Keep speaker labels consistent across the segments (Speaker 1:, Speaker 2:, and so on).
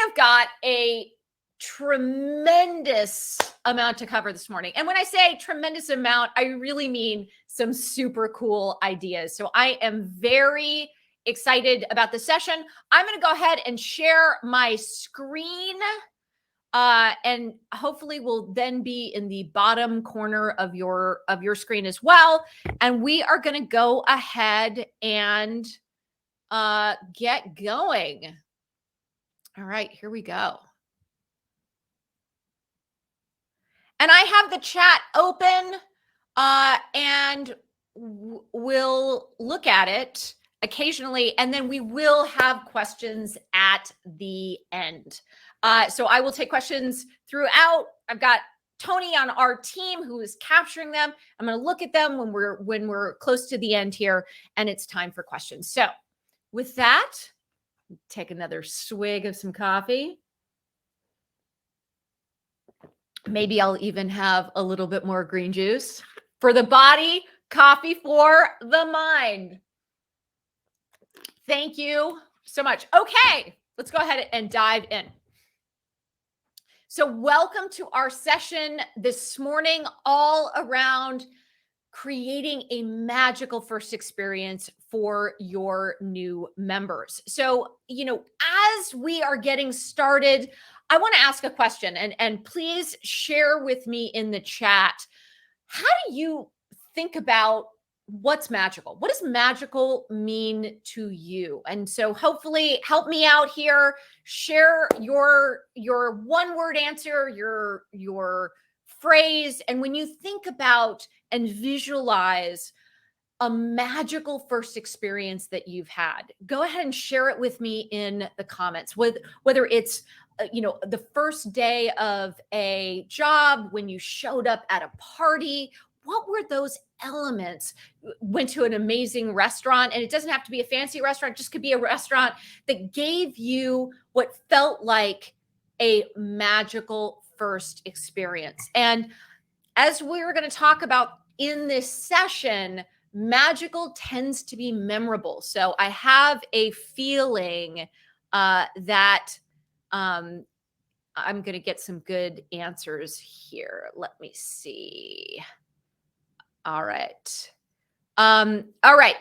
Speaker 1: have got a tremendous amount to cover this morning. And when I say tremendous amount, I really mean some super cool ideas. So I am very excited about the session. I'm going to go ahead and share my screen. And hopefully will then be in the bottom corner of your screen as well. And we are going to go ahead and get going. All right, here we go. And I have the chat open, and we'll look at it occasionally, and then we will have questions at the end. So I will take questions throughout. I've got Tony on our team who is capturing them. I'm going to look at them when we're close to the end here, and it's time for questions. So with that, take another swig of some coffee. Maybe I'll even have a little bit more green juice for the body, coffee for the mind. Thank you so much. Okay, let's go ahead and dive in. So welcome to our session this morning, all around creating a magical first experience for your new members. So, as we are getting started, I want to ask a question, and please share with me in the chat. How do you think about what's magical? What does magical mean to you? And so hopefully help me out here. Share your one-word answer, your phrase. And when you think about and visualize a magical first experience that you've had, go ahead and share it with me in the comments, whether it's the first day of a job, when you showed up at a party. What were those elements? Went to an amazing restaurant, and it doesn't have to be a fancy restaurant, it just could be a restaurant that gave you what felt like a magical first experience. And as we're going to talk about in this session, magical tends to be memorable. So I have a feeling that I'm going to get some good answers here. Let me see. All right. All right.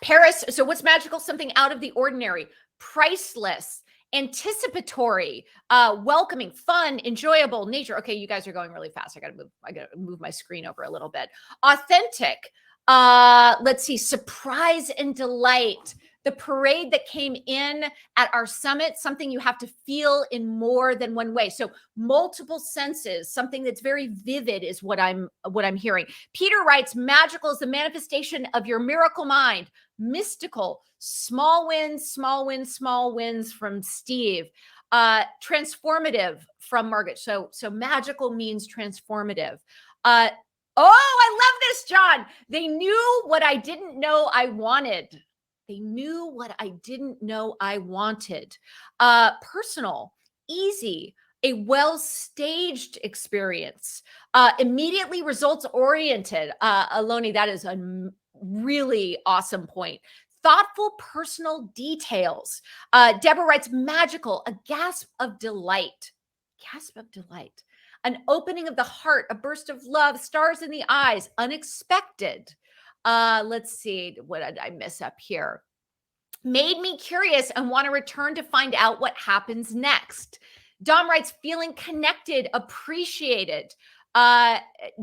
Speaker 1: Paris. So what's magical? Something out of the ordinary, priceless, anticipatory, welcoming, fun, enjoyable, nature. Okay, you guys are going really fast. I gotta move my screen over a little bit. Authentic. Let's see, surprise and delight. The parade that came in at our summit, something you have to feel in more than one way. So multiple senses, something that's very vivid is what I'm hearing. Peter writes, magical is the manifestation of your miracle mind. Mystical, small wins, small wins, small wins from Steve. Transformative from Margaret. So magical means transformative. Oh, I love this, John. They knew what I didn't know I wanted. They knew what I didn't know I wanted. Personal, easy, a well-staged experience. Immediately results-oriented. Aloni, that is a really awesome point. Thoughtful personal details. Deborah writes, magical, a gasp of delight. Gasp of delight. An opening of the heart, a burst of love, stars in the eyes, unexpected. Let's see, what did I miss up here? Made me curious and want to return to find out what happens next. Dom writes, feeling connected, appreciated,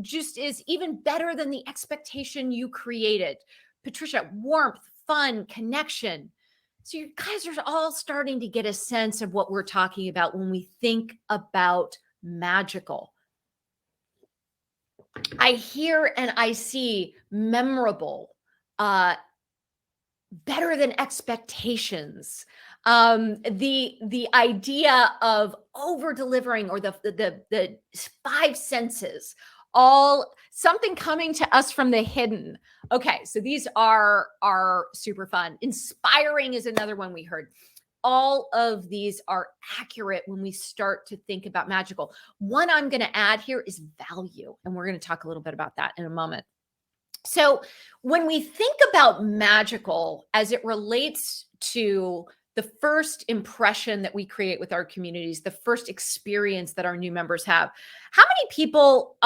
Speaker 1: just is even better than the expectation you created. Patricia, warmth, fun, connection. So you guys are all starting to get a sense of what we're talking about when we think about magical. I hear and I see memorable, better than expectations. The idea of over delivering, or the five senses, all something coming to us from the hidden. Okay, so these are super fun. Inspiring is another one we heard. All of these are accurate when we start to think about magical. One I'm going to add here is value, and we're going to talk a little bit about that in a moment. So when we think about magical as it relates to the first impression that we create with our communities, the first experience that our new members have. How many people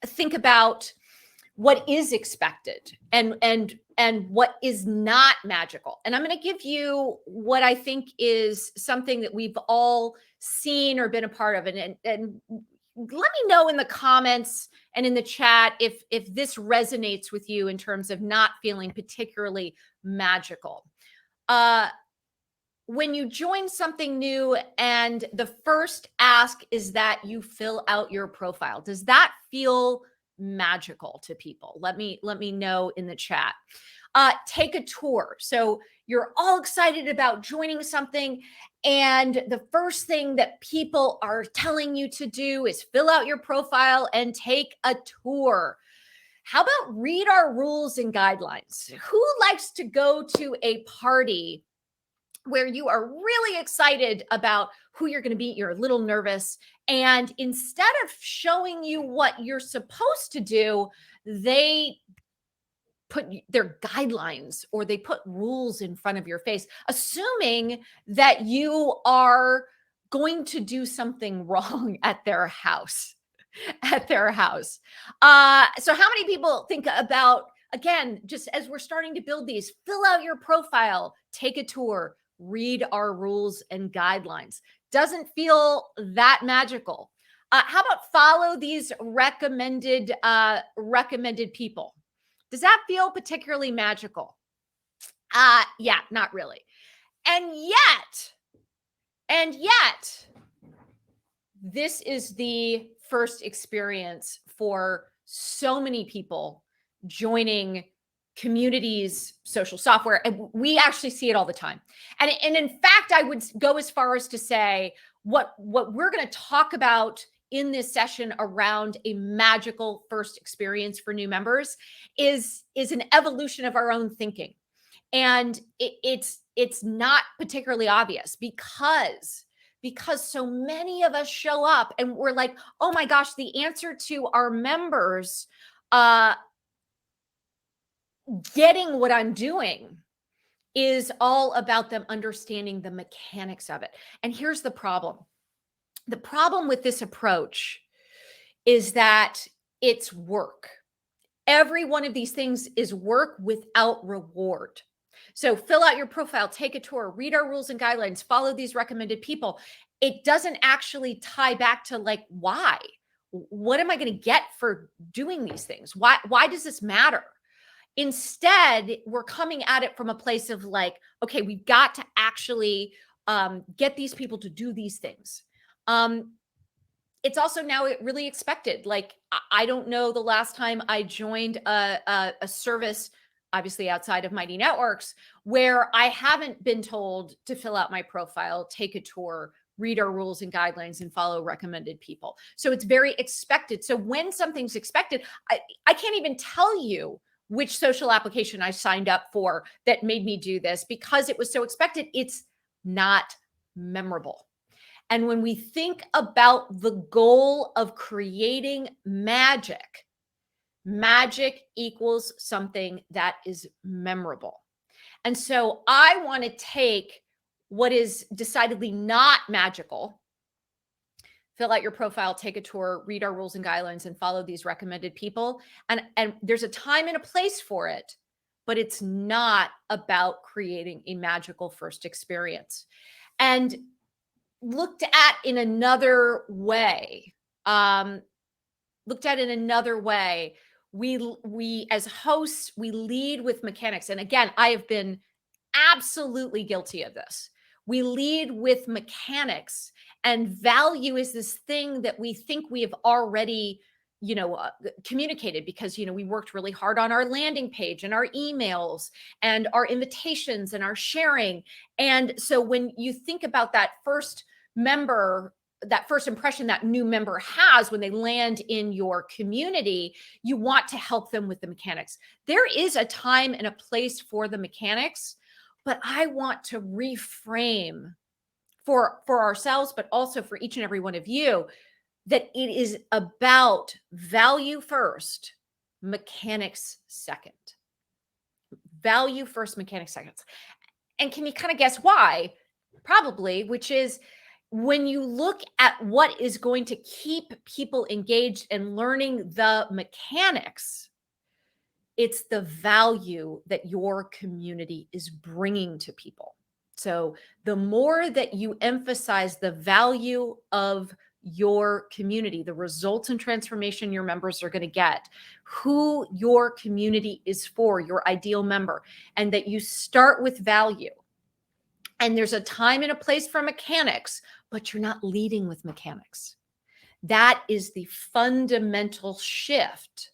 Speaker 1: think about what is expected and what is not magical? And I'm going to give you what I think is something that we've all seen or been a part of, and let me know in the comments and in the chat if this resonates with you in terms of not feeling particularly magical. When you join something new and the first ask is that you fill out your profile, does that feel magical to people? Let me know in the chat. Take a tour. So you're all excited about joining something, and the first thing that people are telling you to do is fill out your profile and take a tour. How about read our rules and guidelines? Who likes to go to a party where you are really excited about who you're going to be, you're a little nervous, and instead of showing you what you're supposed to do, they put their guidelines or they put rules in front of your face, assuming that you are going to do something wrong at their house. So how many people think about, again, just as we're starting to build these, fill out your profile, take a tour, read our rules and guidelines? Doesn't feel that magical. How about follow these recommended people? Does that feel particularly magical? Yeah, not really. And yet, this is the first experience for so many people joining communities, social software, and we actually see it all the time. And in fact, I would go as far as to say what we're going to talk about in this session around a magical first experience for new members is an evolution of our own thinking. And it's not particularly obvious because so many of us show up and we're like, oh my gosh, the answer to our members getting what I'm doing is all about them understanding the mechanics of it. And here's the problem. The problem with this approach is that it's work. Every one of these things is work without reward. So fill out your profile, take a tour, read our rules and guidelines, follow these recommended people. It doesn't actually tie back to like, why? What am I going to get for doing these things? Why does this matter? Instead, we're coming at it from a place of like, okay, we've got to actually get these people to do these things. It's also now really expected. Like, I don't know the last time I joined a service, obviously outside of Mighty Networks, where I haven't been told to fill out my profile, take a tour, read our rules and guidelines, and follow recommended people. So it's very expected. So when something's expected, I can't even tell you which social application I signed up for that made me do this because it was so expected. It's not memorable. And when we think about the goal of creating magic, magic equals something that is memorable. And so I want to take what is decidedly not magical, fill out your profile, take a tour, read our rules and guidelines, and follow these recommended people. And there's a time and a place for it, but it's not about creating a magical first experience. And looked at in another way, we as hosts, we lead with mechanics. And again, I have been absolutely guilty of this. We lead with mechanics, and value is this thing that we think we have already, communicated because, we worked really hard on our landing page and our emails and our invitations and our sharing. And so when you think about that first member, that first impression that new member has when they land in your community, you want to help them with the mechanics. There is a time and a place for the mechanics, but I want to reframe for ourselves, but also for each and every one of you, that it is about value first, mechanics second. Value first, mechanics second. And can you kind of guess why? Probably, which is when you look at what is going to keep people engaged and learning the mechanics, it's the value that your community is bringing to people. So the more that you emphasize the value of your community, the results and transformation your members are going to get, who your community is for, your ideal member, and that you start with value. And there's a time and a place for mechanics, but you're not leading with mechanics. That is the fundamental shift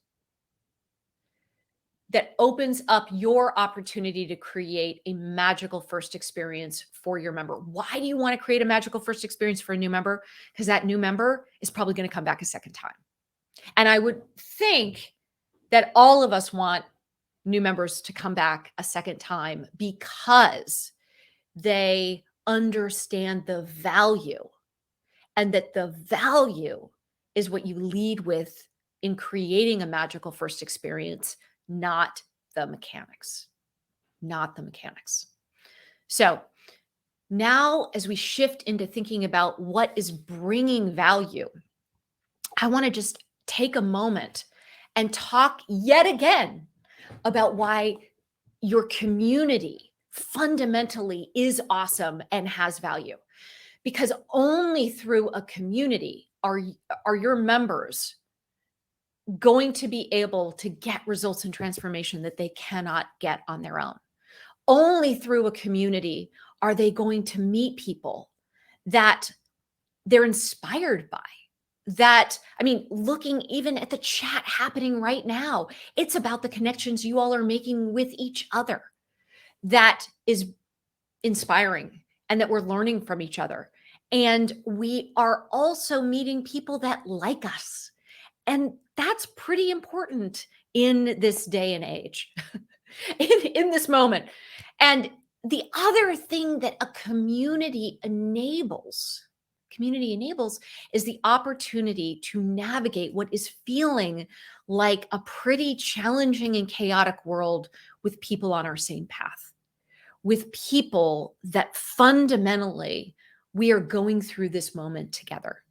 Speaker 1: that opens up your opportunity to create a magical first experience for your member. Why do you want to create a magical first experience for a new member? Because that new member is probably going to come back a second time. And I would think that all of us want new members to come back a second time because they understand the value, and that the value is what you lead with in creating a magical first experience, not the mechanics, not the mechanics. So now as we shift into thinking about what is bringing value, I want to just take a moment and talk yet again about why your community fundamentally is awesome and has value. Because only through a community are your members going to be able to get results and transformation that they cannot get on their own. Only through a community are they going to meet people that they're inspired by. That, I mean, looking even at the chat happening right now, it's about the connections you all are making with each other. That is inspiring, and that we're learning from each other. And we are also meeting people that like us. And that's pretty important in this day and age, in this moment. And the other thing that a community enables is the opportunity to navigate what is feeling like a pretty challenging and chaotic world with people on our same path, with people that fundamentally we are going through this moment together.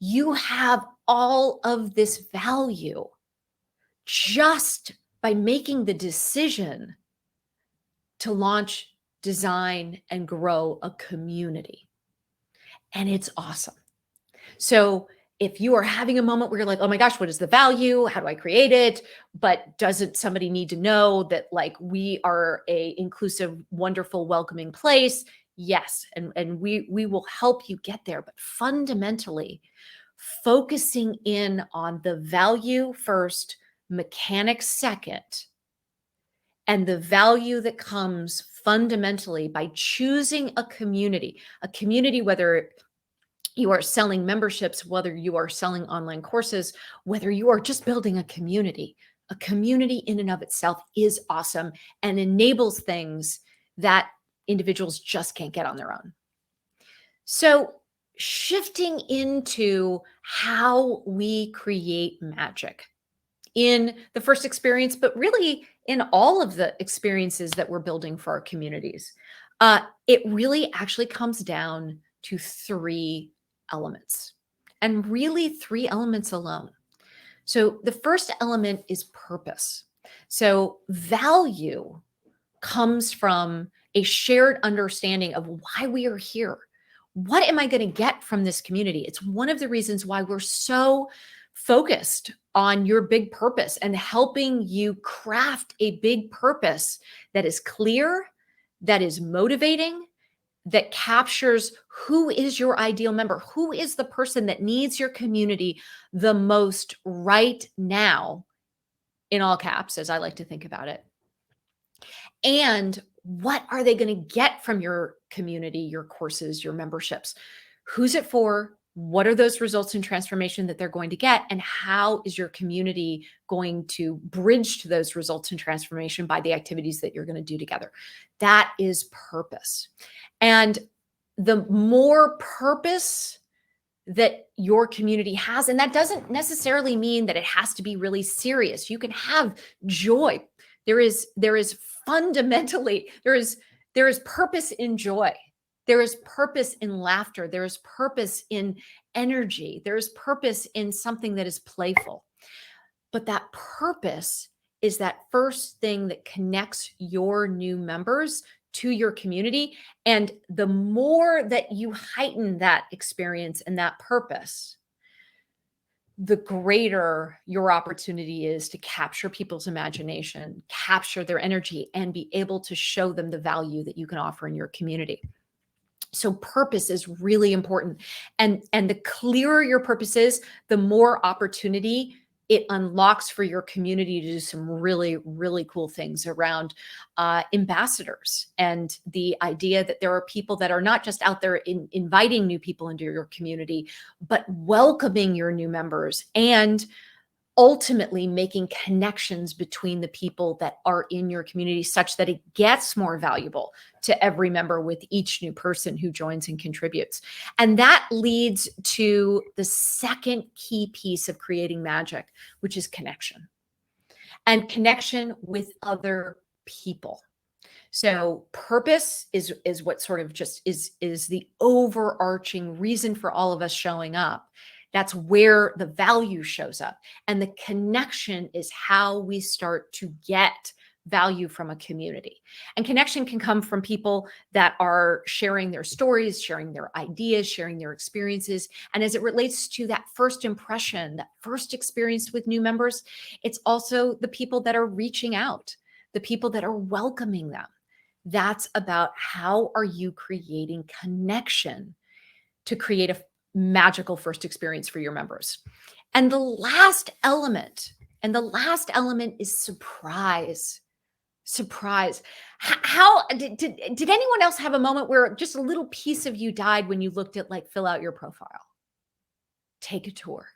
Speaker 1: You have all of this value just by making the decision to launch, design, and grow a community. And it's awesome. So if you are having a moment where you're like, oh my gosh, what is the value? How do I create it? But doesn't somebody need to know that like we are a inclusive, wonderful, welcoming place? Yes. And we will help you get there. But fundamentally, focusing in on the value first, mechanics second, and the value that comes fundamentally by choosing a community, whether you are selling memberships, whether you are selling online courses, whether you are just building a community in and of itself is awesome and enables things that individuals just can't get on their own. So shifting into how we create magic in the first experience, but really in all of the experiences that we're building for our communities, it really actually comes down to 3 elements, and really 3 elements alone. So the first element is purpose. So value comes from a shared understanding of why we are here. What am I going to get from this community? It's one of the reasons why we're so focused on your big purpose and helping you craft a big purpose that is clear, that is motivating, that captures who is your ideal member, who is the person that needs your community the most right now, in all caps, as I like to think about it. And what are they going to get from your community, your courses, your memberships? Who's it for? What are those results in transformation that they're going to get? And how is your community going to bridge to those results in transformation by the activities that you're going to do together? That is purpose. And the more purpose that your community has, and that doesn't necessarily mean that it has to be really serious. You can have joy. There is There is purpose in joy. There is purpose in laughter. There is purpose in energy. There is purpose in something that is playful. But that purpose is that first thing that connects your new members to your community. And the more that you heighten that experience and that purpose, the greater your opportunity is to capture people's imagination, capture their energy, and be able to show them the value that you can offer in your community. So purpose is really important. And the clearer your purpose is, the more opportunity it unlocks for your community to do some really, really cool things around ambassadors, and the idea that there are people that are not just out there inviting new people into your community, but welcoming your new members and ultimately making connections between the people that are in your community such that it gets more valuable to every member with each new person who joins and contributes. And that leads to the second key piece of creating magic, which is connection, and connection with other people. So purpose is what sort of just is the overarching reason for all of us showing up. That's where the value shows up. And the connection is how we start to get value from a community. And connection can come from people that are sharing their stories, sharing their ideas, sharing their experiences. And as it relates to that first impression, that first experience with new members, it's also the people that are reaching out, the people that are welcoming them. That's about how are you creating connection to create a magical first experience for your members. And the last element is surprise. Surprise. How did anyone else have a moment where just a little piece of you died when you looked at, like, fill out your profile? Take a tour.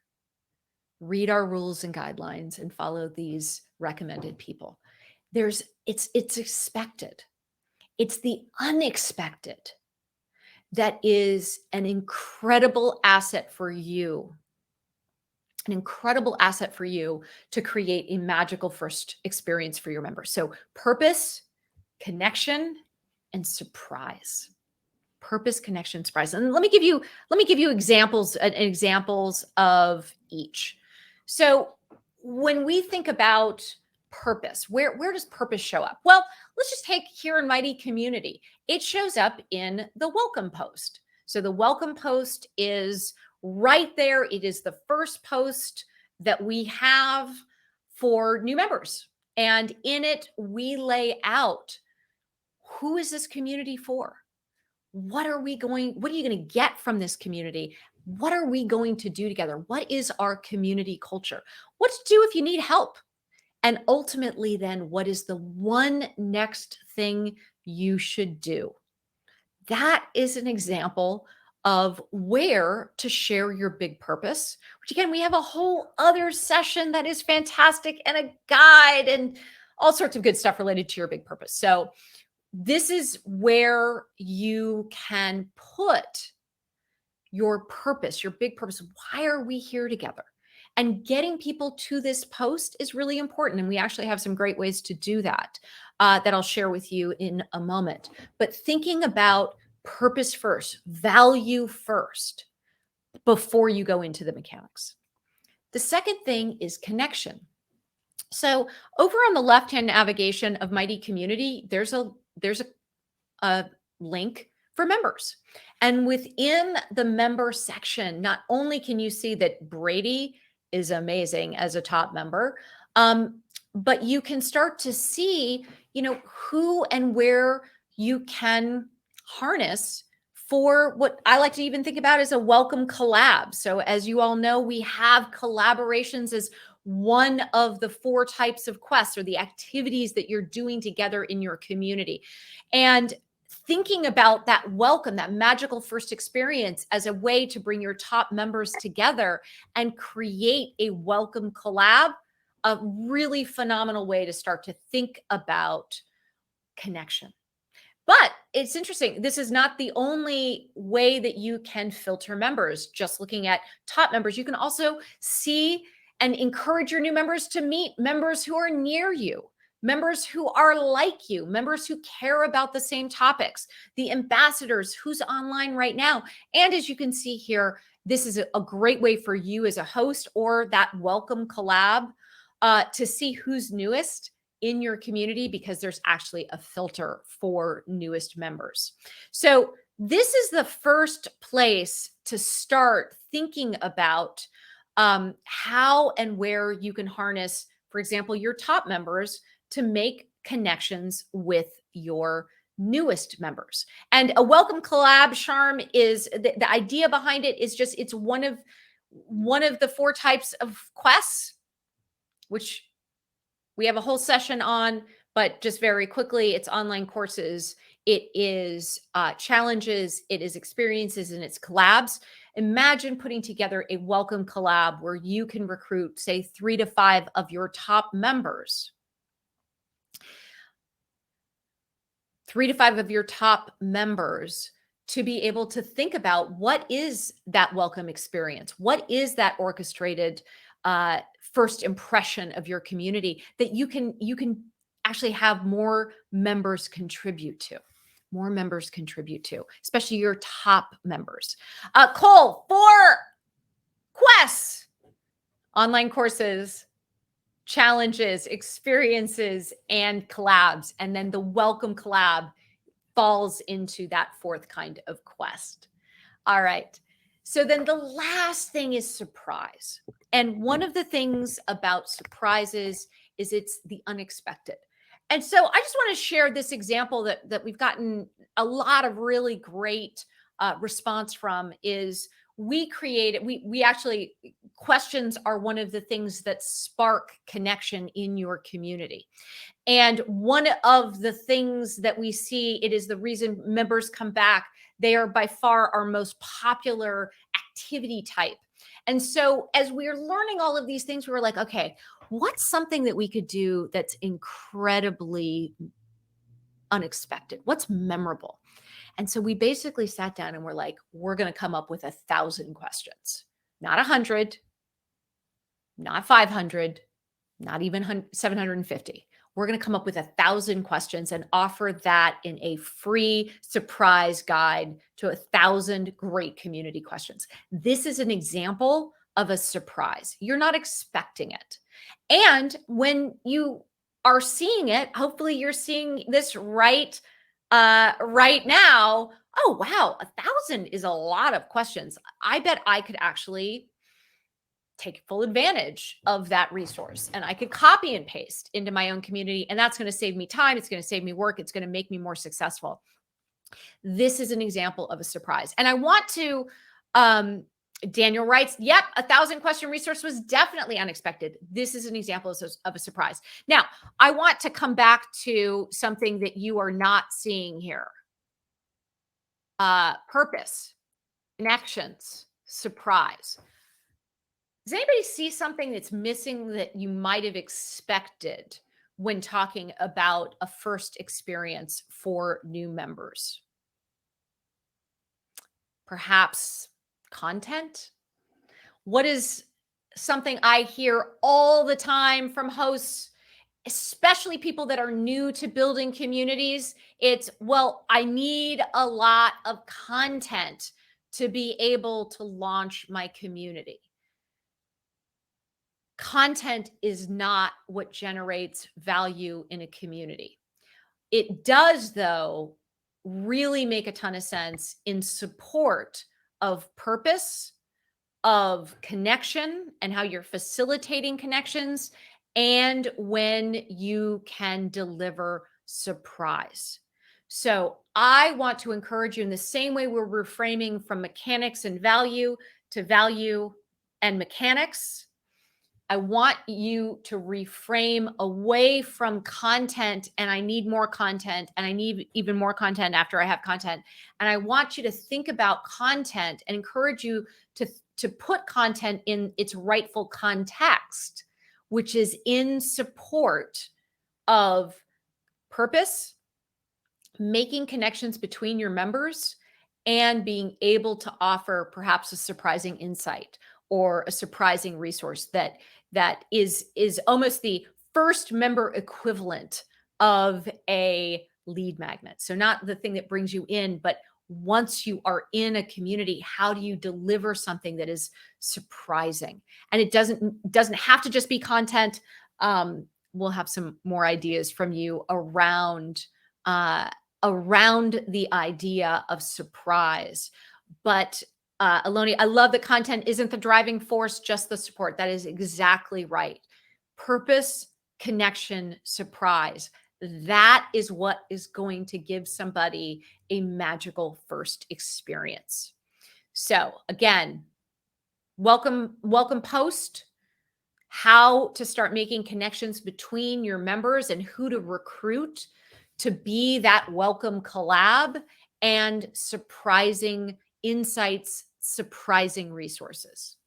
Speaker 1: Read our rules and guidelines and follow these recommended people. It's expected. It's the unexpected that is an incredible asset for you, to create a magical first experience for your members. So purpose, connection, and surprise. Purpose, connection, surprise. And let me give you examples of each. So when we think about purpose, where does purpose show up? Well, let's just take here in Mighty Community. It shows up in the welcome post. So the welcome post is right there. It is the first post that we have for new members. And in it, we lay out, who is this community for? What are you going to get from this community? What are we going to do together? What is our community culture? What to do if you need help? And ultimately, then, what is the one next thing you should do? That is an example of where to share your big purpose, which, again, we have a whole other session that is fantastic, and a guide and all sorts of good stuff related to your big purpose. So this is where you can put your purpose, your big purpose. Why are we here together? And getting people to this post is really important. And we actually have some great ways to do that, that I'll share with you in a moment. But thinking about purpose first, value first, before you go into the mechanics. The second thing is connection. So over on the left-hand navigation of Mighty Community, there's a link for members. And within the member section, not only can you see that Brady is amazing as a top member, but you can start to see, who and where you can harness for what I like to even think about as a welcome collab. So as you all know, we have collaborations as one of the 4 types of quests, or the activities that you're doing together in your community. And thinking about that welcome, that magical first experience, as a way to bring your top members together and create a welcome collab, a really phenomenal way to start to think about connection. But it's interesting. This is not the only way that you can filter members. Just looking at top members, you can also see and encourage your new members to meet members who are near you, members who are like you, members who care about the same topics, the ambassadors who's online right now. And as you can see here, this is a great way for you as a host or that welcome collab to see who's newest in your community, because there's actually a filter for newest members. So this is the first place to start thinking about how and where you can harness, for example, your top members to make connections with your newest members. And a welcome collab, charm, is the idea behind it is just it's one of the 4 types of quests, which we have a whole session on, but just very quickly, it's online courses, it is challenges, it is experiences, and it's collabs. Imagine putting together a welcome collab where you can recruit, say, 3 to 5 of your top members. 3 to 5 of your top members to be able to think about what is that welcome experience? What is that orchestrated first impression of your community that you can actually have more members contribute to? More members contribute to, especially your top members. Cole, 4 quests: online courses, challenges, experiences, and collabs. And then the welcome collab falls into that 4th kind of quest. All right. So then the last thing is surprise. And one of the things about surprises is it's the unexpected. And so I just want to share this example that we've gotten a lot of really great response from. Is we actually, questions are one of the things that spark connection in your community. And one of the things that we see, it is the reason members come back. They are by far our most popular activity type. And so as we're learning all of these things, we were like, okay, what's something that we could do that's incredibly unexpected? What's memorable? And so we basically sat down and we're like, we're going to come up with 1,000 questions, not 100, not 500, not even 750. We're going to come up with 1,000 questions and offer that in a free surprise guide to 1,000 great community questions. This is an example of a surprise. You're not expecting it. And when you are seeing it, hopefully you're seeing this right now. Oh, wow. 1,000 is a lot of questions. I bet I could actually take full advantage of that resource, and I could copy and paste into my own community. And that's going to save me time. It's going to save me work. It's going to make me more successful. This is an example of a surprise. And I want to, Daniel writes, yep, 1,000 question resource was definitely unexpected. This is an example of a surprise. Now, I want to come back to something that you are not seeing here. Purpose, connections, surprise. Does anybody see something that's missing that you might have expected when talking about a first experience for new members? Perhaps content? What is something I hear all the time from hosts, especially people that are new to building communities? It's, well, I need a lot of content to be able to launch my community. Content is not what generates value in a community. It does, though, really make a ton of sense in support of purpose, of connection, and how you're facilitating connections, and when you can deliver surprise. So I want to encourage you, in the same way we're reframing from mechanics and value to value and mechanics, I want you to reframe away from content, and I need more content, and I need even more content after I have content. And I want you to think about content and encourage you to put content in its rightful context, which is in support of purpose, making connections between your members, and being able to offer perhaps a surprising insight or a surprising resource that is almost the first member equivalent of a lead magnet. So not the thing that brings you in, but once you are in a community, how do you deliver something that is surprising? And it doesn't have to just be content. We'll have some more ideas from you uh, around the idea of surprise. But Aloni, I love that content isn't the driving force, just the support. That is exactly right. Purpose, connection, surprise. That is what is going to give somebody a magical first experience. So again, welcome post, how to start making connections between your members and who to recruit to be that welcome collab, and surprising insights, surprising resources.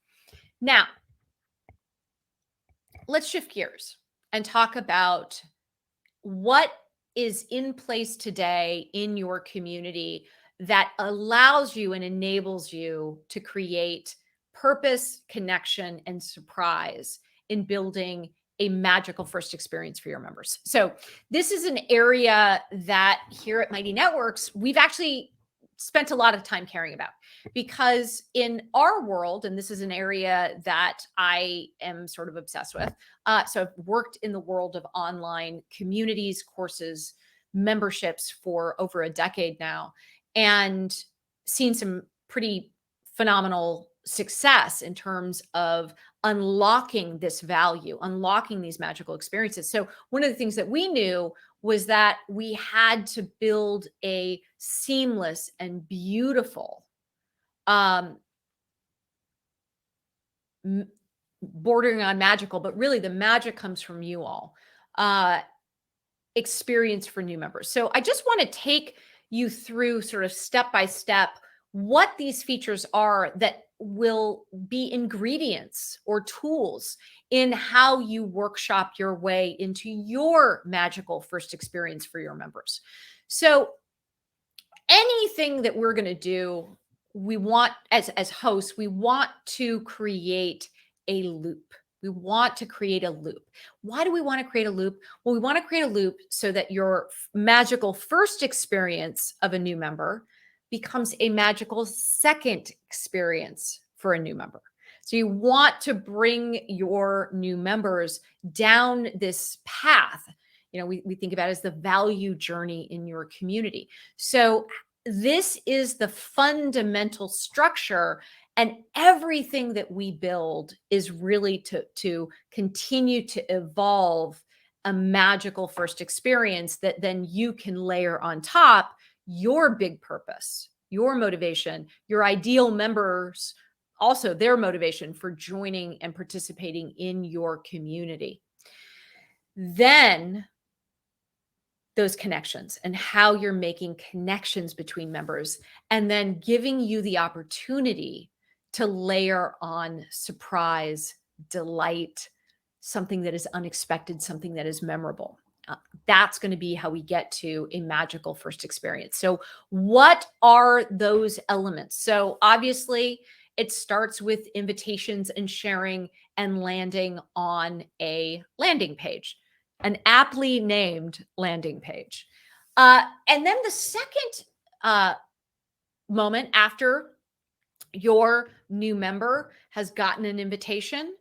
Speaker 1: Now, let's shift gears and talk about what is in place today in your community that allows you and enables you to create purpose, connection, and surprise in building a magical first experience for your members. So this is an area that here at Mighty Networks, we've actually spent a lot of time caring about, because in our world, and this is an area that I am sort of obsessed with. So I've worked in the world of online communities, courses, memberships for over a decade now, and seen some pretty phenomenal success in terms of unlocking this value, unlocking these magical experiences. So one of the things that we knew was that we had to build a seamless and beautiful, bordering on magical, but really the magic comes from you all, experience for new members. So I just want to take you through sort of step by step what these features are that will be ingredients or tools in how you workshop your way into your magical first experience for your members. So anything that we're going to do, we want, as hosts, we want to create a loop. We want to create a loop. Why do we want to create a loop? Well, we want to create a loop so that your magical first experience of a new member becomes a magical second experience for a new member. So you want to bring your new members down this path. You know, we think about it as the value journey in your community. So this is the fundamental structure, and everything that we build is really to continue to evolve a magical first experience that then you can layer on top your big purpose, your motivation, your ideal members, also their motivation for joining and participating in your community. Then those connections and how you're making connections between members, and then giving you the opportunity to layer on surprise, delight, something that is unexpected, something that is memorable. That's going to be how we get to a magical first experience. So what are those elements? So obviously it starts with invitations and sharing and landing on a landing page, an aptly named landing page. And then the second moment after your new member has gotten an invitation,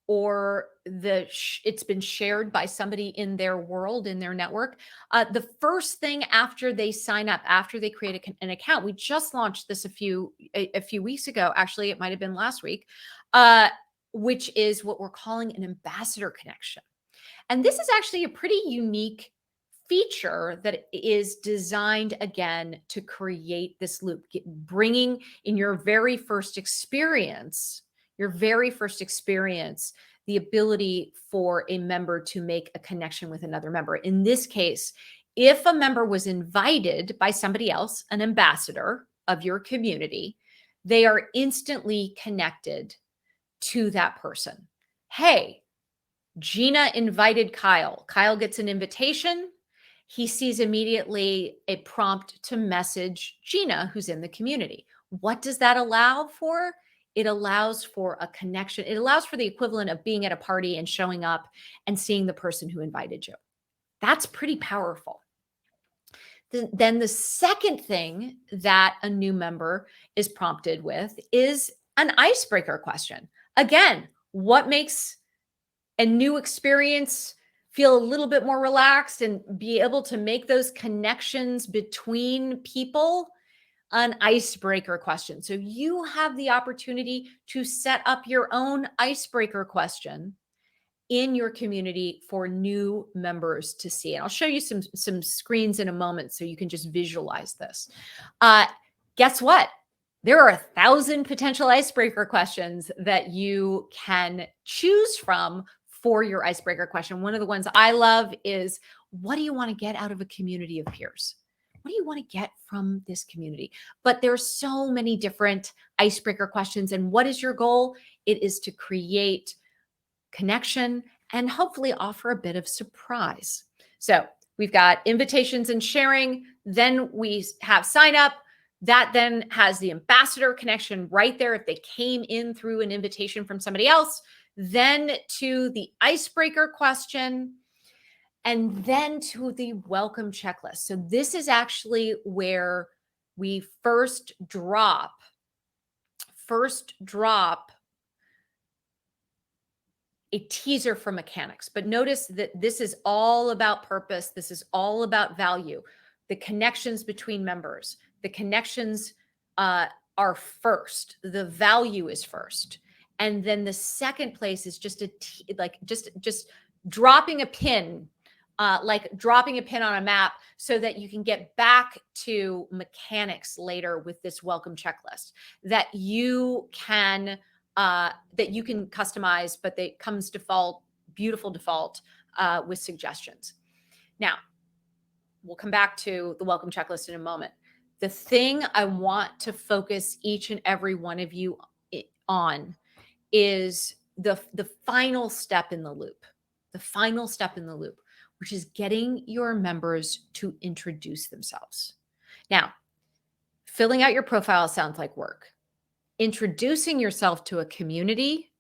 Speaker 1: or it's been shared by somebody in their world, in their network, the first thing after they sign up, after they create an account, we just launched this a few weeks ago. Actually, it might have been last week, which is what we're calling an ambassador connection. And this is actually a pretty unique feature that is designed, again, to create this loop, bringing in your very first experience, the ability for a member to make a connection with another member. In this case, if a member was invited by somebody else, an ambassador of your community, they are instantly connected to that person. Hey, Gina invited Kyle. Kyle gets an invitation. He sees immediately a prompt to message Gina, who's in the community. What does that allow for? it allows for a connection. It allows for the equivalent of being at a party and showing up and seeing the person who invited you. That's pretty powerful. Then the second thing that a new member is prompted with is an icebreaker question. Again, what makes a new experience feel a little bit more relaxed and be able to make those connections between people? An icebreaker question. So you have the opportunity to set up your own icebreaker question in your community for new members to see. And I'll show you some screens in a moment so you can just visualize this. Guess what? There are 1,000 potential icebreaker questions that you can choose from for your icebreaker question. One of the ones I love is, what do you want to get out of a community of peers? What do you want to get from this community? But there are so many different icebreaker questions. And what is your goal? It is to create connection and hopefully offer a bit of surprise. So we've got invitations and sharing. Then we have sign up. That then has the ambassador connection right there if they came in through an invitation from somebody else. Then to the icebreaker question, and then to the welcome checklist. So this is actually where we first drop a teaser for mechanics. But notice that this is all about purpose. This is all about value. The connections between members, the connections are first. The value is first. And then the second place is just just dropping a pin, like dropping a pin on a map so that you can get back to mechanics later with this welcome checklist that you can customize, but that comes default, beautiful default with suggestions. Now, we'll come back to the welcome checklist in a moment. The thing I want to focus each and every one of you on is the final step in the loop, which is getting your members to introduce themselves. Now, filling out your profile sounds like work. Introducing yourself to a community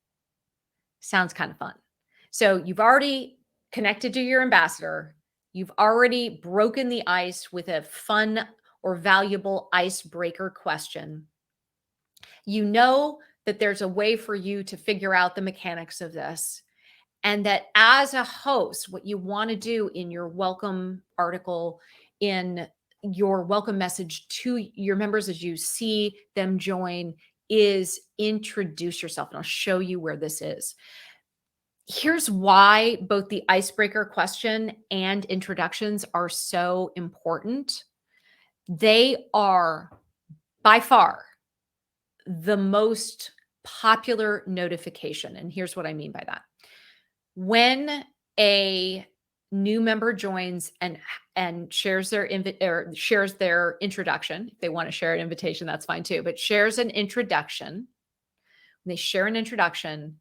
Speaker 1: sounds kind of fun. So you've already connected to your ambassador. You've already broken the ice with a fun or valuable icebreaker question. You know that there's a way for you to figure out the mechanics of this. And that as a host, what you want to do in your welcome article, in your welcome message to your members as you see them join, is introduce yourself. And I'll show you where this is. Here's why both the icebreaker question and introductions are so important. They are by far the most popular notification. And here's what I mean by that. When a new member joins and shares their introduction, if they want to share an invitation, that's fine too, but shares an introduction, when they share an introduction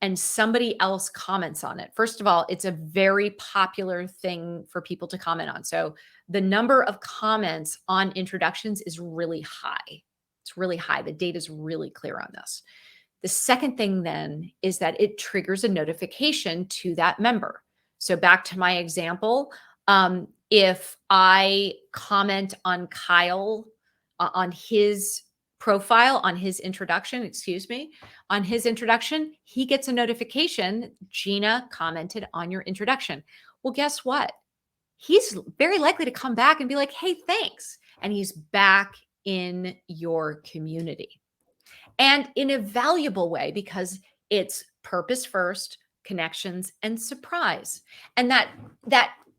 Speaker 1: and somebody else comments on it. First of all, it's a very popular thing for people to comment on. So the number of comments on introductions is really high. It's really high. The data is really clear on this. The second thing then is that it triggers a notification to that member. So back to my example, if I comment on Kyle, on his profile, on his introduction, he gets a notification, Gina commented on your introduction. Well, guess what? He's very likely to come back and be like, hey, thanks. And he's back in your community. And in a valuable way, because it's purpose first, connections, and surprise. And that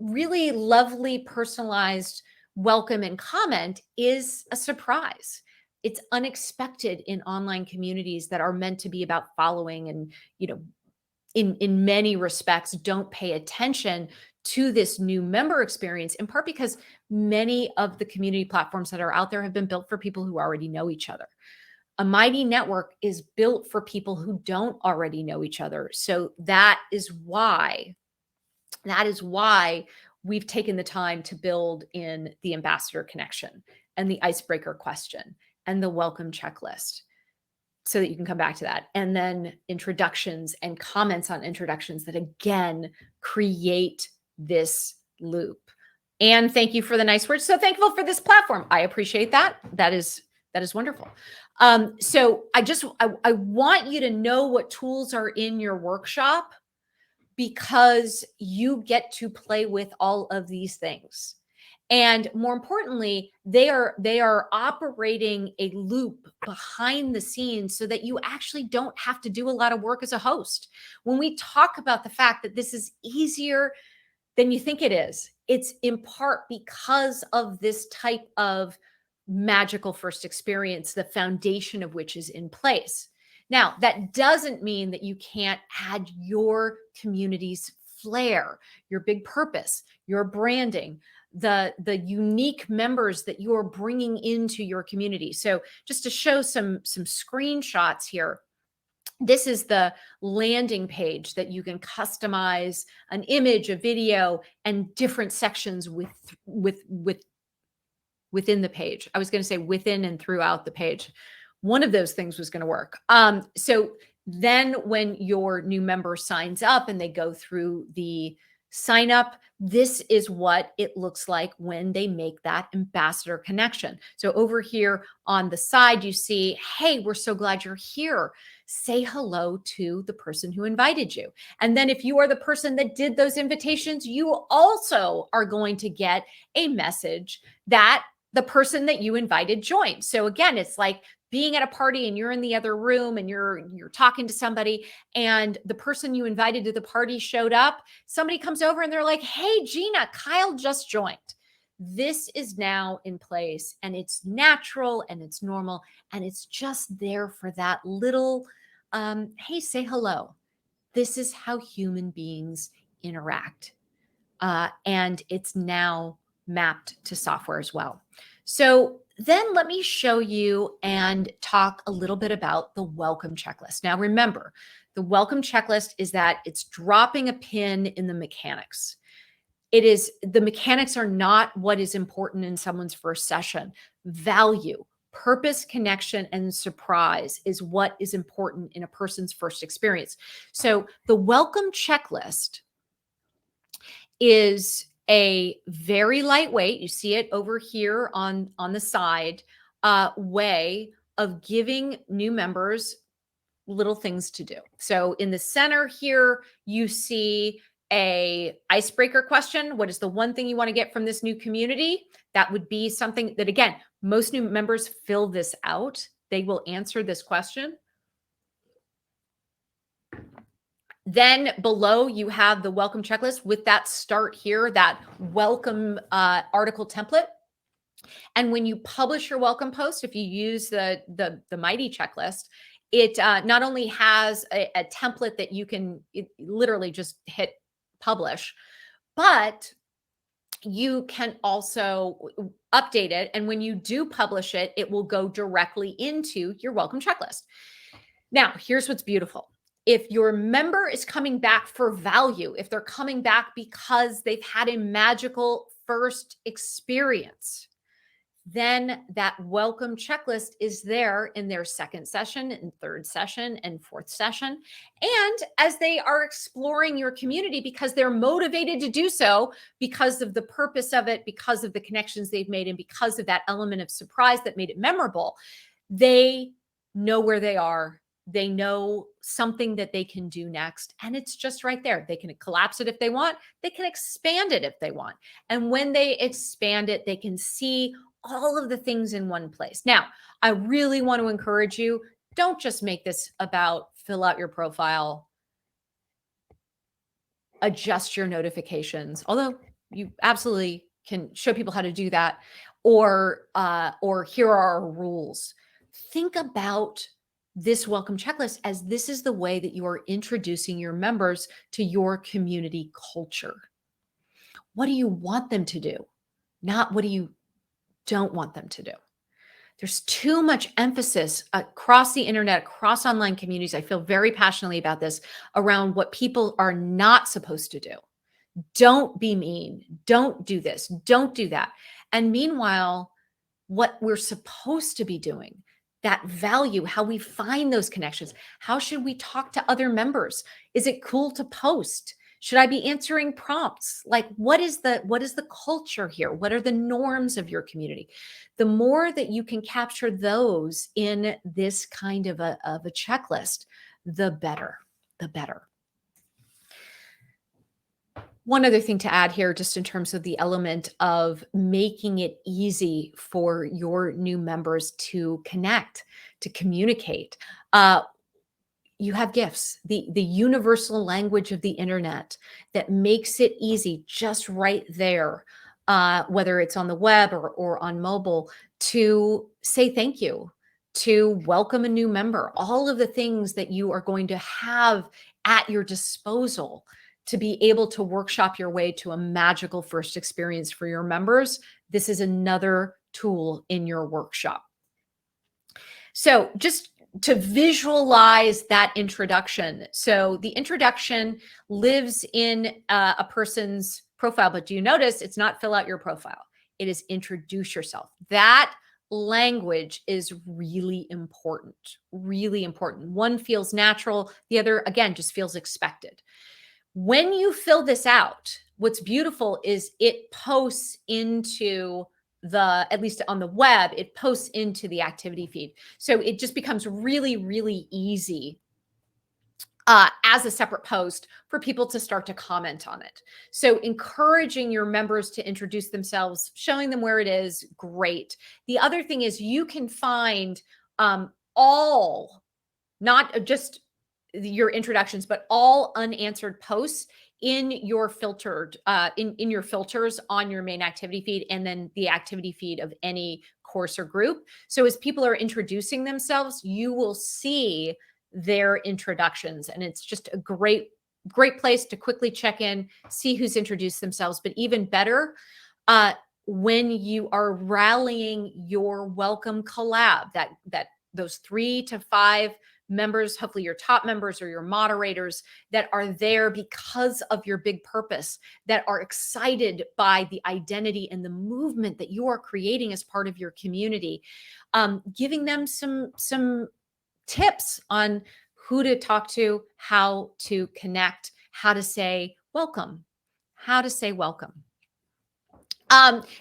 Speaker 1: really lovely personalized welcome and comment is a surprise. It's unexpected in online communities that are meant to be about following and, in many respects, don't pay attention to this new member experience, in part because many of the community platforms that are out there have been built for people who already know each other. A Mighty network is built for people who don't already know each other. So that is why we've taken the time to build in the ambassador connection and the icebreaker question and the welcome checklist. so that you can come back to that. And then introductions and comments on introductions that again create this loop. And thank you for the nice words. So thankful for this platform. I appreciate that. That is wonderful. So I want you to know what tools are in your workshop, because you get to play with all of these things. And more importantly, they are operating a loop behind the scenes so that you actually don't have to do a lot of work as a host. When we talk about the fact that this is easier than you think it is, it's in part because of this type of magical first experience, the foundation of which is in place. Now, that doesn't mean that you can't add your community's flair, your big purpose, your branding, the unique members that you're bringing into your community. So just to show some screenshots here, this is the landing page that you can customize an image, a video, and different sections within the page. I was going to say within and throughout the page. One of those things was going to work. So then when your new member signs up and they go through the sign up, this is what it looks like when they make that ambassador connection. So over here on the side, you see, hey, we're so glad you're here. Say hello to the person who invited you. And then if you are the person that did those invitations, you also are going to get a message that the person that you invited joined. So again, it's like being at a party and you're in the other room and you're talking to somebody, and the person you invited to the party showed up. Somebody comes over and they're like, hey, Gina, Kyle just joined. This is now in place, and it's natural and it's normal, and it's just there for that little, hey, say hello. This is how human beings interact. And it's now mapped to software as well. So then let me show you and talk a little bit about the welcome checklist. Now, remember, the welcome checklist is that it's dropping a pin in the mechanics. The mechanics are not what is important in someone's first session. Value, purpose, connection, and surprise is what is important in a person's first experience. So the welcome checklist is a very lightweight, you see it over here on the side, way of giving new members little things to do. So in the center here, you see a icebreaker question. What is the one thing you want to get from this new community? That would be something that, again, most new members fill this out. They will answer this question. Then below you have the welcome checklist with that start here, that welcome article template. And when you publish your welcome post, if you use the Mighty checklist, it not only has a template that you can literally just hit publish, but you can also update it. And when you do publish it, it will go directly into your welcome checklist. Now, here's what's beautiful. If your member is coming back for value, if they're coming back because they've had a magical first experience, then that welcome checklist is there in their second session and third session and fourth session. And as they are exploring your community, because they're motivated to do so because of the purpose of it, because of the connections they've made, and because of that element of surprise that made it memorable, they know where they are. They know something that they can do next, and it's just right there. They can collapse it if they want. They can expand it if they want. And when they expand it, they can see all of the things in one place. Now, I really want to encourage you, don't just make this about fill out your profile, adjust your notifications, although you absolutely can show people how to do that, or here are our rules. Think about this welcome checklist as this is the way that you are introducing your members to your community culture. What do you want them to do? Not what do you don't want them to do. There's too much emphasis across the internet, across online communities. I feel very passionately about this, around what people are not supposed to do. Don't be mean. Don't do this. Don't do that. And meanwhile, what we're supposed to be doing, that value, how we find those connections. How should we talk to other members? Is it cool to post? Should I be answering prompts? Like what is the culture here? What are the norms of your community? The more that you can capture those in this kind of a checklist, the better, the better. One other thing to add here, just in terms of the element of making it easy for your new members to connect, to communicate. You have gifts, the universal language of the internet that makes it easy just right there, whether it's on the web or on mobile, to say thank you, to welcome a new member, all of the things that you are going to have at your disposal to be able to workshop your way to a magical first experience for your members. This is another tool in your workshop. So just to visualize that introduction. So the introduction lives in a person's profile, but do you notice it's not fill out your profile? It is introduce yourself. That language is really important, really important. One feels natural. The other, again, just feels expected. When you fill this out, what's beautiful is it posts into at least on the web, it posts into the activity feed. So it just becomes really, really easy as a separate post for people to start to comment on it. So encouraging your members to introduce themselves, showing them where it is, great. The other thing is you can find all, not just your introductions, but all unanswered posts in your filtered in your filters on your main activity feed, and then the activity feed of any course or group. So as people are introducing themselves, you will see their introductions, and it's just a great place to quickly check in, see who's introduced themselves. But even better, when you are rallying your welcome collab, that those 3 to 5 members, hopefully your top members or your moderators, that are there because of your big purpose, that are excited by the identity and the movement that you are creating as part of your community, giving them some tips on who to talk to, how to connect, how to say welcome,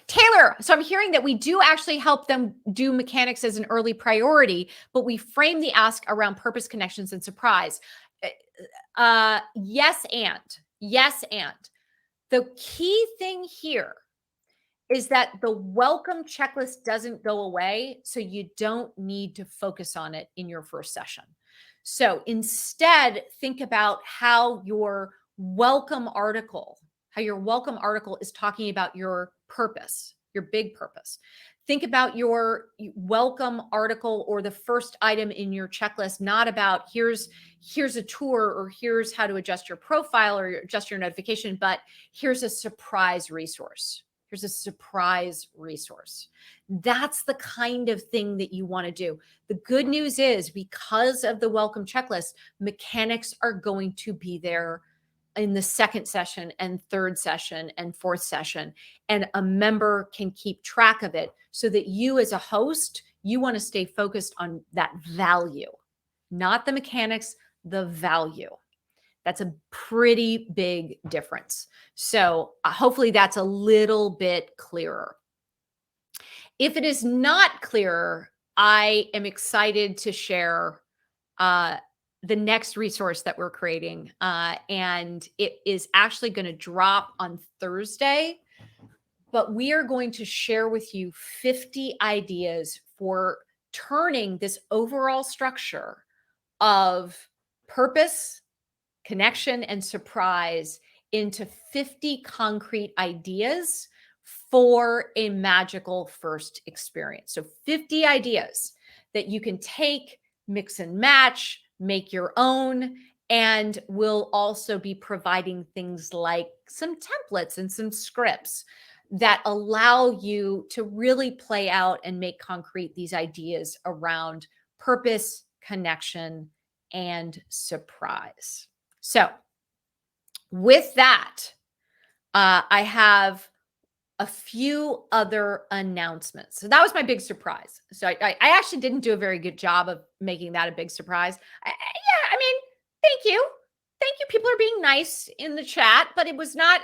Speaker 1: Taylor, so I'm hearing that we do actually help them do mechanics as an early priority, but we frame the ask around purpose, connections, and surprise. Yes, and the key thing here is that the welcome checklist doesn't go away, so you don't need to focus on it in your first session. So instead, think about how your welcome article is talking about your purpose, your big purpose. Think about your welcome article or the first item in your checklist, not about here's a tour or here's how to adjust your profile or adjust your notification, but here's a surprise resource. Here's a surprise resource. That's the kind of thing that you want to do. The good news is, because of the welcome checklist, mechanics are going to be there in the second session and third session and fourth session, and a member can keep track of it, so that you as a host, you want to stay focused on that value, not the mechanics, the value. That's a pretty big difference. So hopefully that's a little bit clearer. If it is not clearer, I am excited to share the next resource that we're creating. And it is actually going to drop on Thursday, but we are going to share with you 50 ideas for turning this overall structure of purpose, connection, and surprise into 50 concrete ideas for a magical first experience. So 50 ideas that you can take, mix and match, make your own, and we'll also be providing things like some templates and some scripts that allow you to really play out and make concrete these ideas around purpose, connection, and surprise. So with that, I have a few other announcements. So that was my big surprise. So I actually didn't do a very good job of making that a big surprise. Yeah, I mean, thank you. Thank you. People are being nice in the chat, but it was not,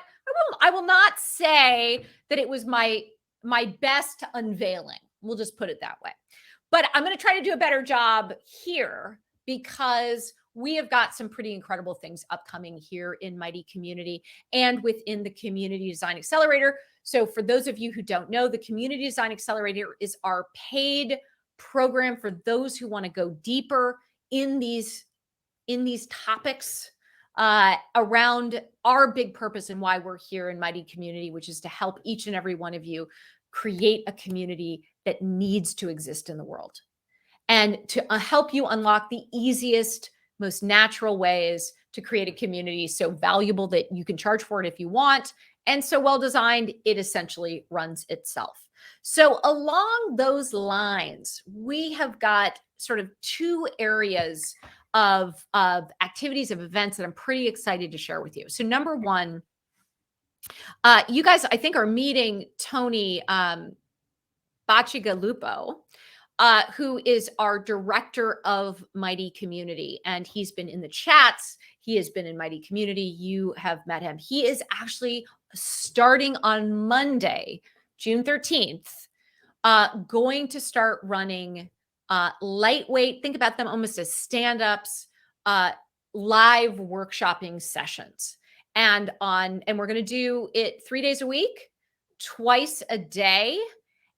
Speaker 1: I will not say that it was my best unveiling. We'll just put it that way. But I'm going to try to do a better job here because we have got some pretty incredible things upcoming here in Mighty Community and within the Community Design Accelerator. So for those of you who don't know, the Community Design Accelerator is our paid program for those who want to go deeper in these topics around our big purpose and why we're here in Mighty Community, which is to help each and every one of you create a community that needs to exist in the world and to help you unlock the easiest, most natural ways to create a community so valuable that you can charge for it if you want, and so well designed, it essentially runs itself. So along those lines, we have got sort of two areas of activities, of events that I'm pretty excited to share with you. So number one, you guys, I think, are meeting Tony Bacigalupo, who is our director of Mighty Community. And he's been in the chats. He has been in Mighty Community. You have met him. He is actually starting on Monday, June 13th, going to start running lightweight, think about them almost as stand-ups, live workshopping sessions. And we're going to do it 3 days a week, twice a day.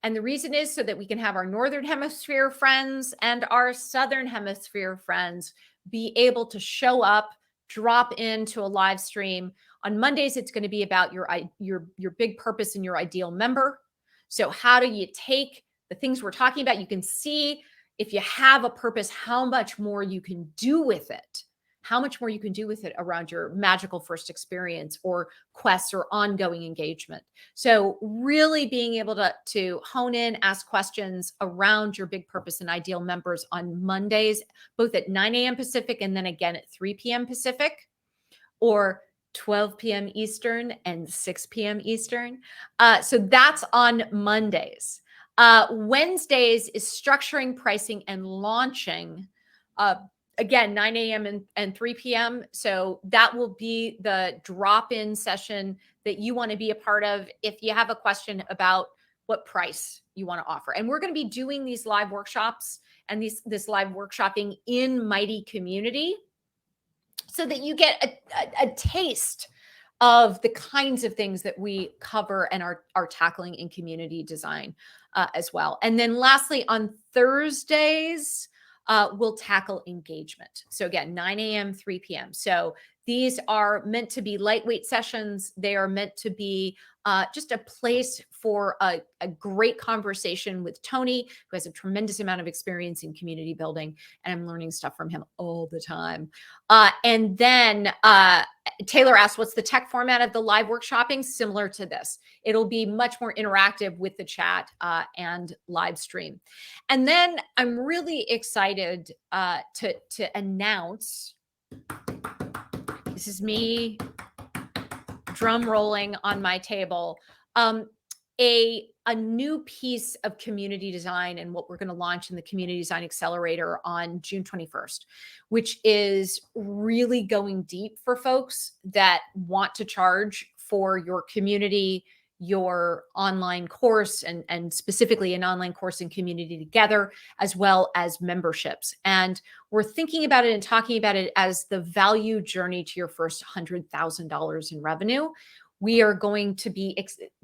Speaker 1: And the reason is so that we can have our Northern Hemisphere friends and our Southern Hemisphere friends be able to show up, drop into a live stream. On Mondays, it's going to be about your big purpose and your ideal member. So how do you take the things we're talking about? You can see if you have a purpose, how much more you can do with it. How much more you can do with it around your magical first experience or quests or ongoing engagement. So really being able to hone in, ask questions around your big purpose and ideal members on Mondays, both at 9 a.m. Pacific and then again at 3 p.m. Pacific, or 12 p.m. Eastern and 6 p.m. Eastern. So that's on Mondays. Wednesdays is structuring, pricing, and launching. Again, 9 a.m. and 3 p.m. So that will be the drop-in session that you want to be a part of if you have a question about what price you want to offer. And we're going to be doing these live workshops and this live workshopping in Mighty Community so that you get a taste of the kinds of things that we cover and are tackling in community design as well. And then lastly, on Thursdays, we'll tackle engagement. So again, 9 a.m., 3 p.m. So these are meant to be lightweight sessions. They are meant to be just a place for a great conversation with Tony, who has a tremendous amount of experience in community building, and I'm learning stuff from him all the time. And then Taylor asked, what's the tech format of the live workshopping? Similar to this. It'll be much more interactive with the chat and live stream. And then I'm really excited to announce, this is me drum rolling on my table, a new piece of community design and what we're going to launch in the Community Design Accelerator on June 21st, which is really going deep for folks that want to charge for your community, your online course, and specifically an online course and community together, as well as memberships. And we're thinking about it and talking about it as the value journey to your first $100,000 in revenue. We are going to be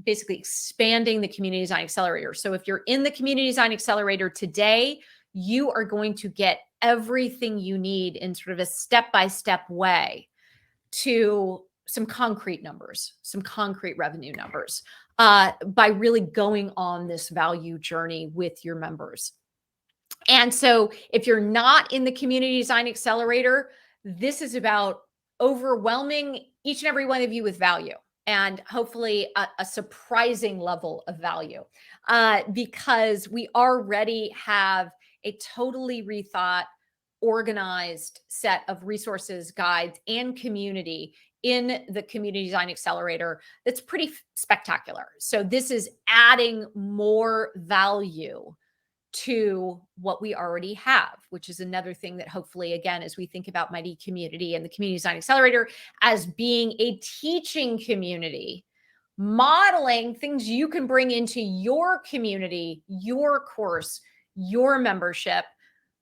Speaker 1: basically expanding the Community Design Accelerator. So if you're in the Community Design Accelerator today, you are going to get everything you need in sort of a step-by-step way to some concrete numbers, some concrete revenue numbers, by really going on this value journey with your members. And so if you're not in the Community Design Accelerator, this is about overwhelming each and every one of you with value, and hopefully a surprising level of value, because we already have a totally rethought, organized set of resources, guides, and community in the Community Design Accelerator that's pretty spectacular. So this is adding more value to what we already have, which is another thing that hopefully, again, as we think about Mighty Community and the Community Design Accelerator as being a teaching community, modeling things you can bring into your community, your course, your membership.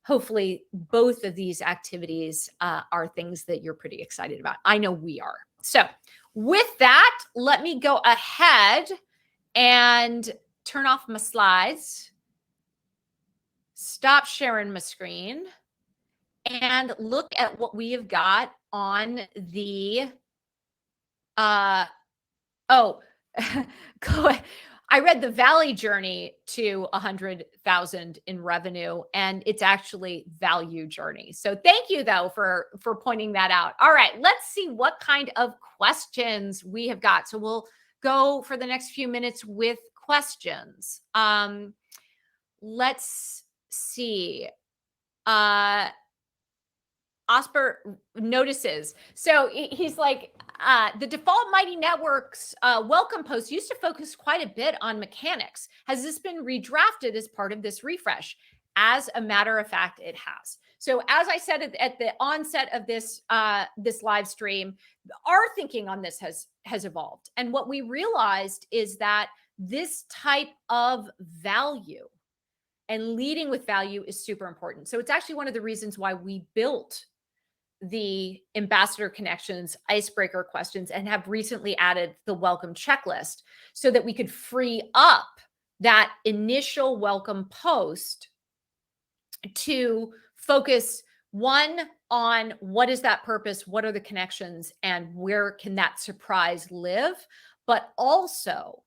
Speaker 1: Hopefully, both of these activities are things that you're pretty excited about. I know we are. So, with that, let me go ahead and turn off my slides, stop sharing my screen, and look at what we have got on the oh, I read the Valley Journey to 100,000 in revenue, and it's actually Value Journey. So thank you though for pointing that out. All right, let's see what kind of questions we have got. So we'll go for the next few minutes with questions. Let's see. Osper notices. So he's like, the default Mighty Networks welcome post used to focus quite a bit on mechanics. Has this been redrafted as part of this refresh? As a matter of fact, it has. So as I said at the onset of this this live stream, our thinking on this has evolved. And what we realized is that this type of value and leading with value is super important. So it's actually one of the reasons why we built the ambassador connections icebreaker questions and have recently added the welcome checklist so that we could free up that initial welcome post to focus one on what is that purpose, what are the connections, and where can that surprise live, but also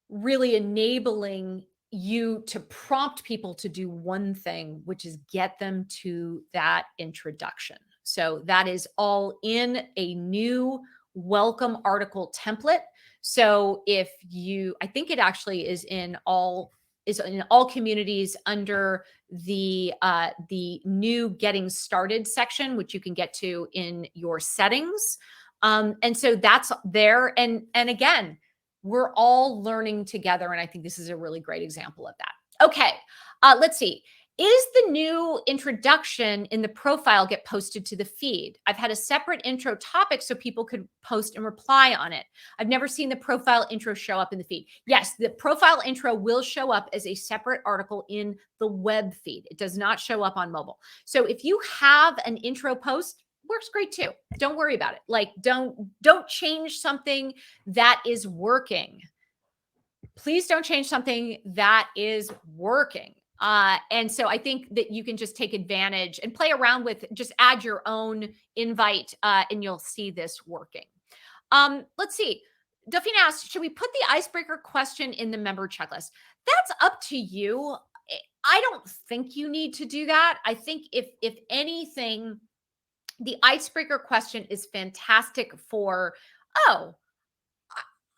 Speaker 1: really enabling you to prompt people to do one thing, which is get them to that introduction. So that is all in a new welcome article template. So if you, I think it actually is in all communities under the new getting started section, which you can get to in your settings. And so that's there. And again, we're all learning together. And I think this is a really great example of that. Okay, let's see. Is the new introduction in the profile get posted to the feed? I've had a separate intro topic so people could post and reply on it. I've never seen the profile intro show up in the feed. Yes, the profile intro will show up as a separate article in the web feed. It does not show up on mobile. So if you have an intro post, works great too. Don't worry about it. Like don't change something that is working. Please don't change something that is working. And so I think that you can just take advantage and play around with, just add your own invite and you'll see this working. Let's see. Delphine asks, should we put the icebreaker question in the member checklist? That's up to you. I don't think you need to do that. I think if anything, the icebreaker question is fantastic for, oh,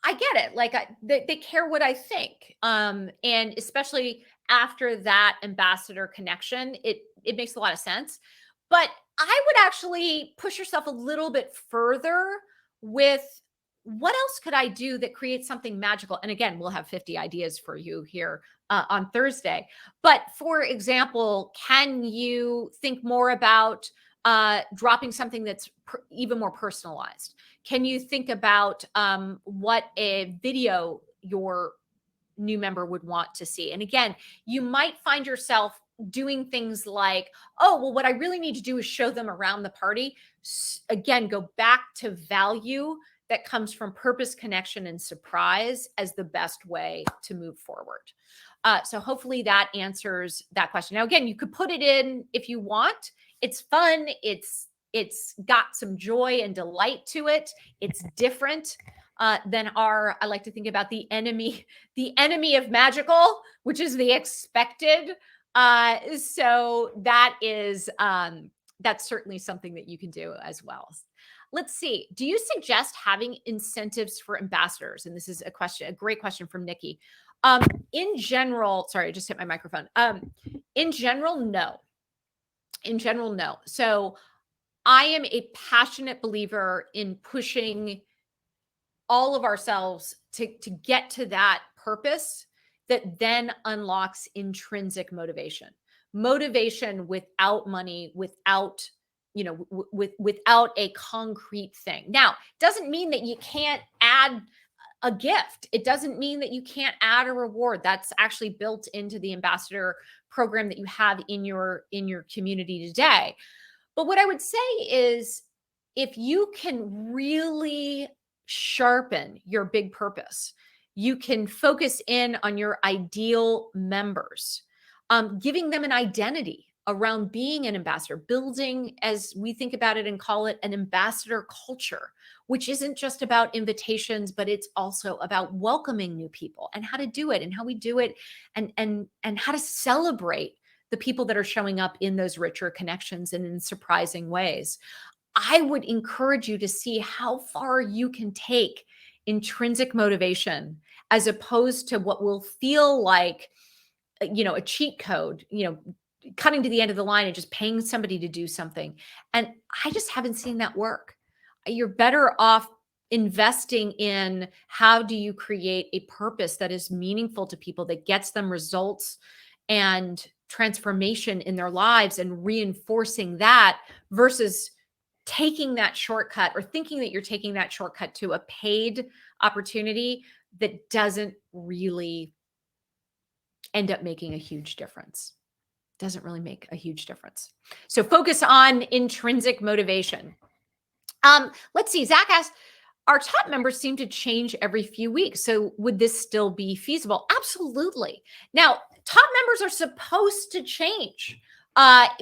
Speaker 1: I get it. Like they care what I think. And especially after that ambassador connection, it makes a lot of sense. But I would actually push yourself a little bit further with what else could I do that creates something magical? And again, we'll have 50 ideas for you here on Thursday. But for example, can you think more about dropping something that's even more personalized? Can you think about what a video your new member would want to see? And again, you might find yourself doing things like, oh, well, what I really need to do is show them around the party. Again, go back to value that comes from purpose, connection, and surprise as the best way to move forward. So hopefully that answers that question. Now, again, you could put it in if you want. It's fun. It's got some joy and delight to it. It's different than I like to think about the enemy of magical, which is the expected. So that is, that's certainly something that you can do as well. Let's see. Do you suggest having incentives for ambassadors? And this is a great question from Nikki. In general, sorry, I just hit my microphone. In general, no. So I am a passionate believer in pushing all of ourselves to get to that purpose that then unlocks intrinsic motivation without money, without without a concrete thing. Now, doesn't mean that you can't add a gift. It doesn't mean that you can't add a reward. That's actually built into the ambassador program that you have in your community today. But what I would say is, if you can really sharpen your big purpose, you can focus in on your ideal members, giving them an identity around being an ambassador, building, as we think about it and call it, an ambassador culture, which isn't just about invitations, but it's also about welcoming new people and how to do it and how we do it, and how to celebrate the people that are showing up in those richer connections and in surprising ways. I would encourage you to see how far you can take intrinsic motivation as opposed to what will feel like, a cheat code, cutting to the end of the line and just paying somebody to do something. And I just haven't seen that work. You're better off investing in how do you create a purpose that is meaningful to people, that gets them results and transformation in their lives, and reinforcing that versus taking that shortcut or thinking that you're taking that shortcut to a paid opportunity that doesn't really end up making a huge difference. Doesn't really make a huge difference. So focus on intrinsic motivation. Let's see. Zach asked, our top members seem to change every few weeks. So would this still be feasible? Absolutely. Now, top members are supposed to change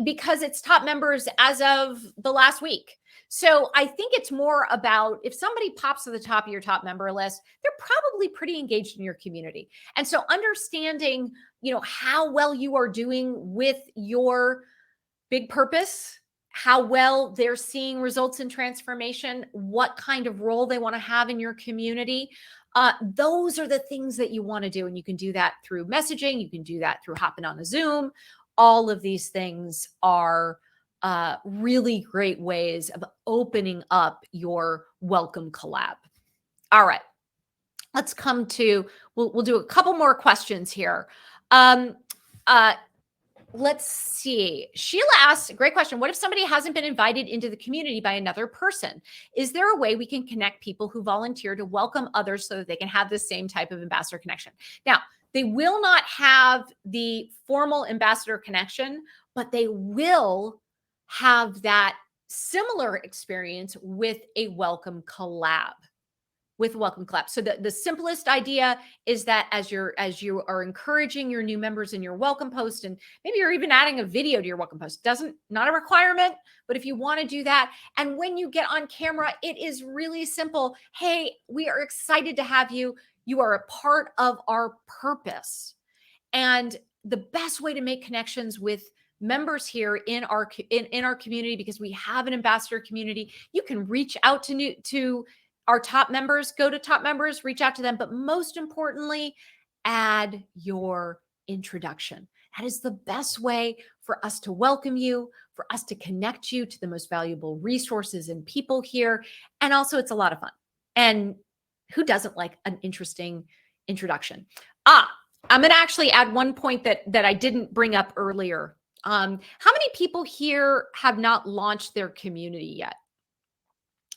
Speaker 1: because it's top members as of the last week. So I think it's more about, if somebody pops to the top of your top member list, they're probably pretty engaged in your community. And so understanding, how well you are doing with your big purpose, how well they're seeing results in transformation, what kind of role they want to have in your community. Those are the things that you want to do. And you can do that through messaging. You can do that through hopping on a Zoom. All of these things are really great ways of opening up your welcome collab. All right, let's come to, we'll do a couple more questions here. Let's see. Sheila asks, great question. What if somebody hasn't been invited into the community by another person? Is there a way we can connect people who volunteer to welcome others so that they can have the same type of ambassador connection? Now, they will not have the formal ambassador connection, but they will have that similar experience with a welcome collab. So the simplest idea is that as you are encouraging your new members in your welcome post, and maybe you're even adding a video to your welcome post, not a requirement, but if you want to do that, and when you get on camera, it is really simple. Hey, we are excited to have you. You are a part of our purpose. And the best way to make connections with members here in our community, because we have an ambassador community, you can reach out to our top members, go to top members, reach out to them. But most importantly, add your introduction. That is the best way for us to welcome you, for us to connect you to the most valuable resources and people here. And also, it's a lot of fun. And who doesn't like an interesting introduction? I'm going to actually add one point that I didn't bring up earlier. How many people here have not launched their community yet?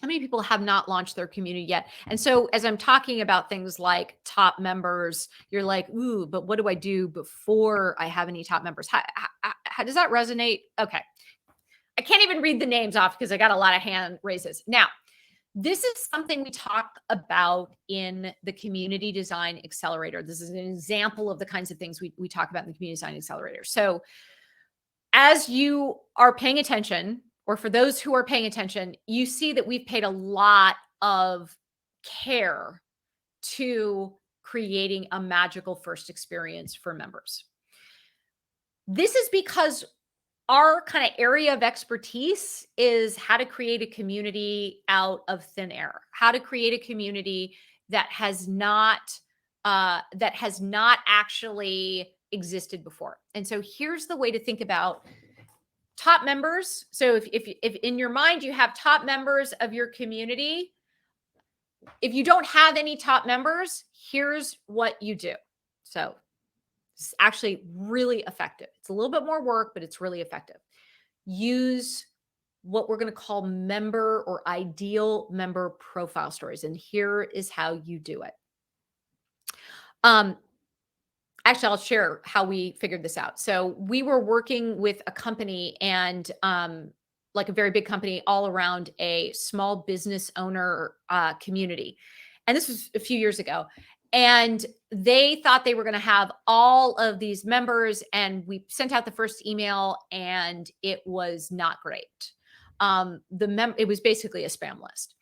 Speaker 1: How many people have not launched their community yet? And so as I'm talking about things like top members, you're like, ooh, but what do I do before I have any top members? How does that resonate? Okay. I can't even read the names off because I got a lot of hand raises. Now, this is something we talk about in the Community Design Accelerator. This is an example of the kinds of things we talk about in the Community Design Accelerator. So as you are paying attention, or for those who are paying attention, you see that we've paid a lot of care to creating a magical first experience for members. This is because our kind of area of expertise is how to create a community out of thin air, how to create a community that has not actually existed before. And so here's the way to think about top members. So if in your mind you have top members of your community, if you don't have any top members, here's what you do. So it's actually really effective. It's a little bit more work, but it's really effective. Use what we're going to call member or ideal member profile stories. And here is how you do it. Actually, I'll share how we figured this out. So we were working with a company and like a very big company all around a small business owner community. And this was a few years ago. And they thought they were going to have all of these members. And we sent out the first email and it was not great. It was basically a spam list.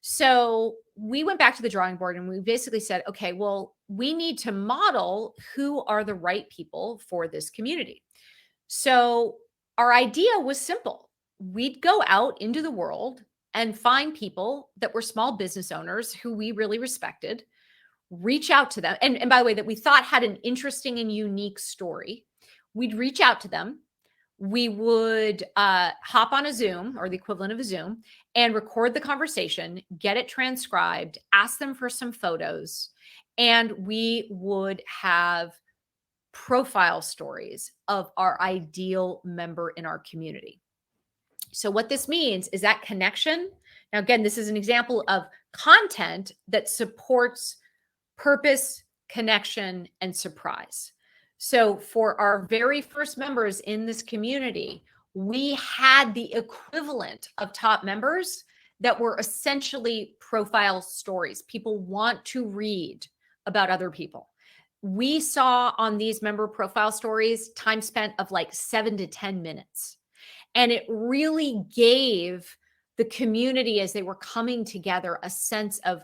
Speaker 1: So we went back to the drawing board and we basically said, okay, well, we need to model who are the right people for this community. So our idea was simple. We'd go out into the world and find people that were small business owners who we really respected, reach out to them. And by the way, that we thought had an interesting and unique story. We'd reach out to them. We would hop on a Zoom or the equivalent of a Zoom and record the conversation, get it transcribed, ask them for some photos, and we would have profile stories of our ideal member in our community. So what this means is that connection. Now, again, this is an example of content that supports purpose, connection, and surprise. So for our very first members in this community, we had the equivalent of top members that were essentially profile stories. People want to read about other people. We saw on these member profile stories time spent of like 7 to 10 minutes. And it really gave the community, as they were coming together, a sense of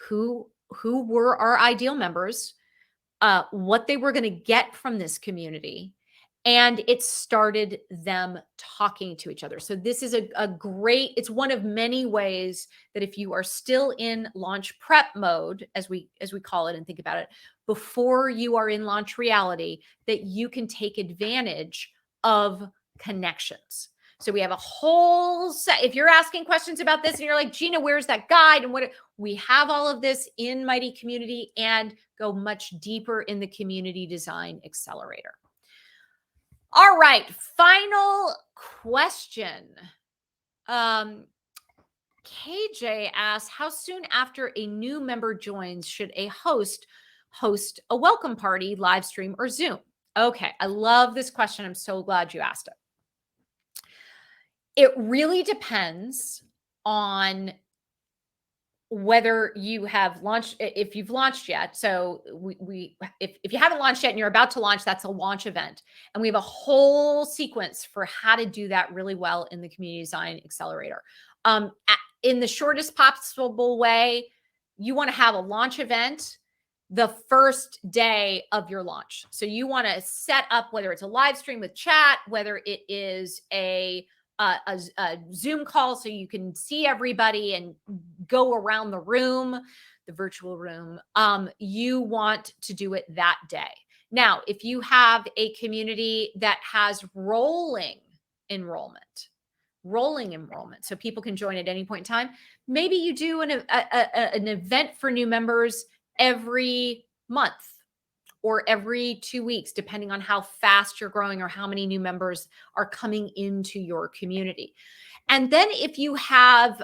Speaker 1: who were our ideal members, what they were going to get from this community. And it started them talking to each other. So this is a great, it's one of many ways that if you are still in launch prep mode, as we call it and think about it, before you are in launch reality, that you can take advantage of connections. So we have a whole set. If you're asking questions about this and you're like, Gina, where's that guide? And what we have all of this in Mighty Community and go much deeper in the Community Design Accelerator. All right, final question. KJ asks, how soon after a new member joins should a host a welcome party, live stream, or Zoom? Okay, I love this question. I'm so glad you asked it. It really depends on whether you have launched, if you've launched yet. So if you haven't launched yet and you're about to launch, that's a launch event. And we have a whole sequence for how to do that really well in the Community Design Accelerator. In the shortest possible way, you want to have a launch event the first day of your launch. So you want to set up, whether it's a live stream with chat, whether it is a Zoom call so you can see everybody and go around the room, the virtual room. You want to do it that day. Now, if you have a community that has rolling enrollment, so people can join at any point in time, maybe you do an event for new members every month or every 2 weeks, depending on how fast you're growing or how many new members are coming into your community. And then if you have,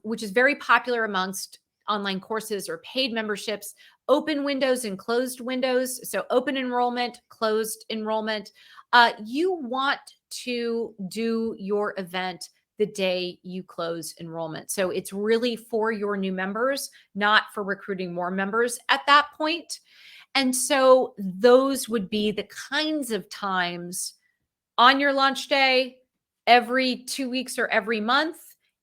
Speaker 1: which is very popular amongst online courses or paid memberships, open windows and closed windows. So open enrollment, closed enrollment. You want to do your event the day you close enrollment. So it's really for your new members, not for recruiting more members at that point. And so those would be the kinds of times on your launch day, every 2 weeks or every month,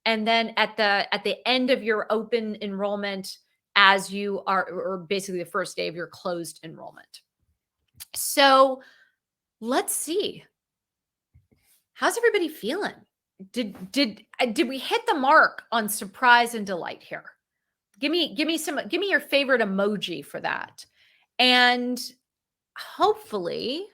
Speaker 1: and then at the end of your open enrollment, as you are, or basically the first day of your closed enrollment. So let's see. How's everybody feeling? Did we hit the mark on surprise and delight here? Give me your favorite emoji for that. And hopefully,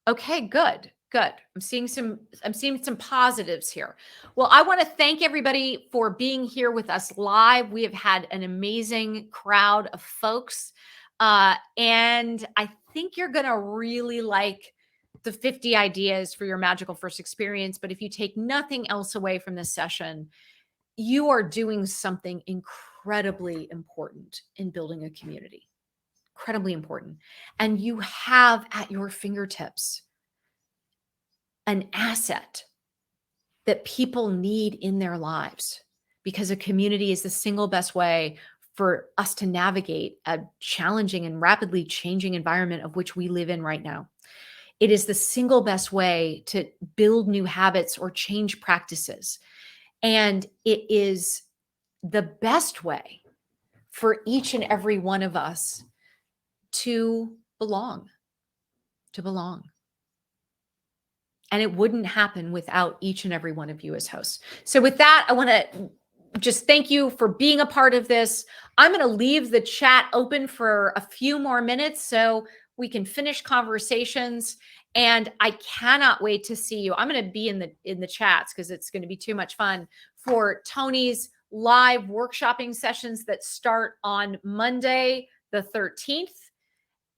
Speaker 1: okay, good. Good. I'm seeing some positives here. Well, I want to thank everybody for being here with us live. We have had an amazing crowd of folks. And I think you're going to really like the 50 ideas for your magical first experience. But if you take nothing else away from this session, you are doing something incredibly important in building a community. Incredibly important. And you have at your fingertips an asset that people need in their lives, because a community is the single best way for us to navigate a challenging and rapidly changing environment of which we live in right now. It is the single best way to build new habits or change practices. And it is the best way for each and every one of us to belong, to belong. And it wouldn't happen without each and every one of you as hosts. So with that, I want to just thank you for being a part of this. I'm going to leave the chat open for a few more minutes so we can finish conversations. And I cannot wait to see you. I'm going to be in the chats because it's going to be too much fun for Tony's live workshopping sessions that start on Monday, the 13th.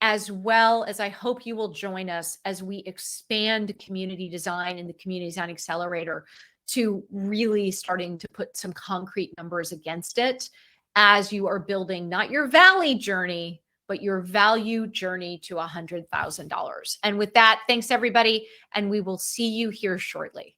Speaker 1: As well as I hope you will join us as we expand community design and the Community Design Accelerator to really starting to put some concrete numbers against it as you are building not your valley journey, but your value journey to $100,000. And with that, thanks everybody, and we will see you here shortly.